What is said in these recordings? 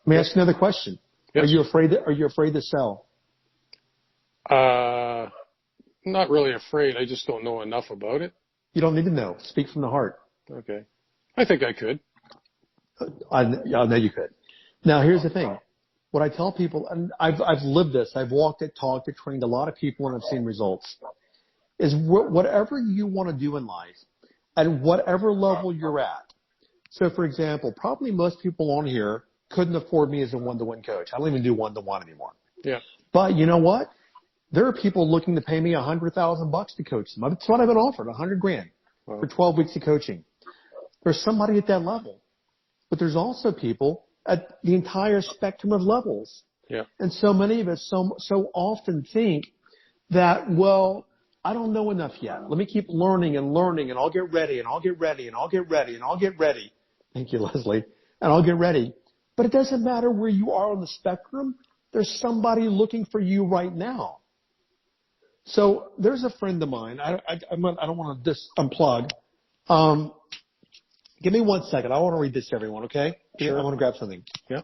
Let me ask you another question. Yes. Are you afraid to sell? Not really afraid. I just don't know enough about it. You don't need to know. Speak from the heart. Okay. I think I could. I know you could. Now, here's the thing. What I tell people, and I've lived this. I've walked it, talked it, trained a lot of people, and I've seen results, is whatever you want to do in life at whatever level you're at. So, for example, probably most people on here couldn't afford me as a one-to-one coach. I don't even do one-to-one anymore. Yeah. But you know what? There are people looking to pay me $100,000 to coach them. That's what I've been offered, $100,000 for 12 weeks of coaching. There's somebody at that level. But there's also people at the entire spectrum of levels. Yeah. And so many of us so often think that, well, I don't know enough yet. Let me keep learning, and I'll get ready, and I'll get ready, and I'll get ready, and I'll get ready. Thank you, Leslie. And I'll get ready. But it doesn't matter where you are on the spectrum. There's somebody looking for you right now. So there's a friend of mine. I don't want to just unplug. Give me 1 second. I want to read this to everyone, okay? Sure. I want to grab something. Yeah.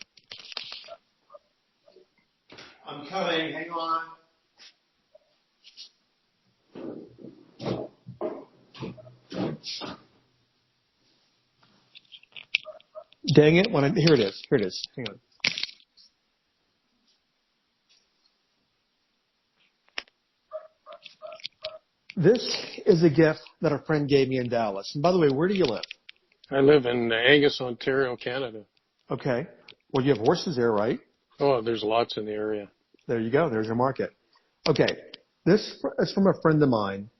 I'm coming. Hang on. Dang it. Here it is. Here it is. Hang on. This is a gift that a friend gave me in Dallas. And by the way, where do you live? I live in Angus, Ontario, Canada. Okay. Well, you have horses there, right? Oh, there's lots in the area. There you go. There's your market. Okay. This is from a friend of mine.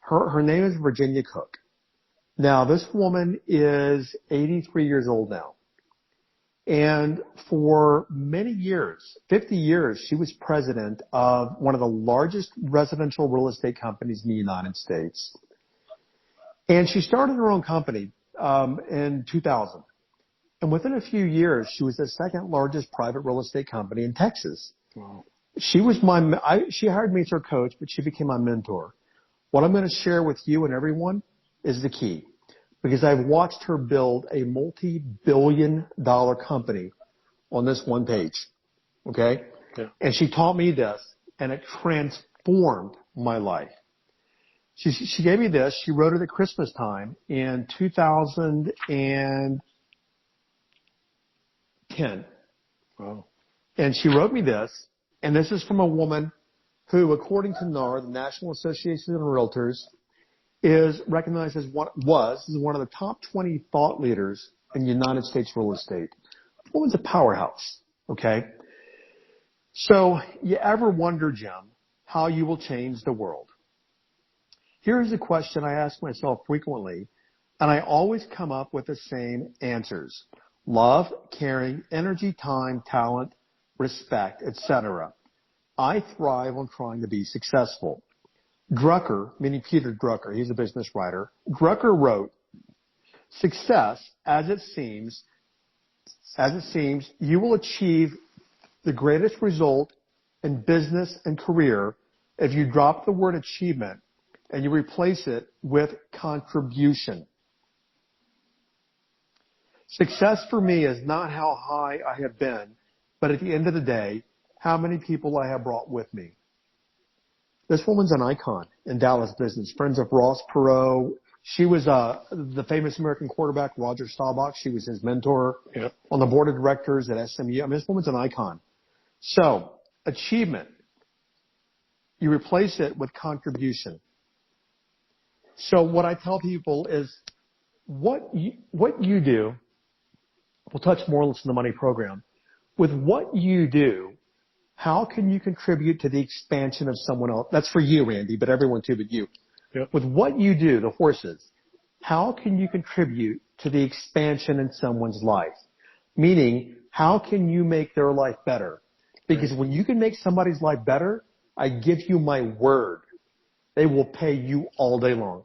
Her name is Virginia Cooke. Now, this woman is 83 years old now. And for many years, 50 years, she was president of one of the largest residential real estate companies in the United States. And she started her own company in 2000. And within a few years, she was the second largest private real estate company in Texas. Wow. She hired me as her coach, but she became my mentor. What I'm going to share with you and everyone is the key, because I've watched her build a multi-billion-dollar company on this one page. Okay? Yeah. And she taught me this, and it transformed my life. She gave me this. She wrote it at Christmas time in 2010. Wow. And she wrote me this, and this is from a woman who, according to NAR, the National Association of Realtors, is recognized as one of the top 20 thought leaders in United States real estate. The woman's a powerhouse, okay? So you ever wonder, Jim, how you will change the world? Here's a question I ask myself frequently, and I always come up with the same answers. Love, caring, energy, time, talent, respect, etc. I thrive on trying to be successful. Drucker, meaning Peter Drucker, he's a business writer. Drucker wrote, "Success, as it seems, you will achieve the greatest result in business and career if you drop the word achievement and you replace it with contribution." Success for me is not how high I have been, but at the end of the day, how many people I have brought with me. This woman's an icon in Dallas business. Friends of Ross Perot. She was the famous American quarterback, Roger Staubach. She was his mentor. Yep. On the board of directors at SMU. I mean, this woman's an icon. So, achievement. You replace it with contribution. So what I tell people is what you do, we'll touch more on this in the money program. With what you do, how can you contribute to the expansion of someone else? That's for you, Randy, but everyone too, but you. Yep. With what you do, the horses, how can you contribute to the expansion in someone's life? Meaning, how can you make their life better? Because when you can make somebody's life better, I give you my word, they will pay you all day long.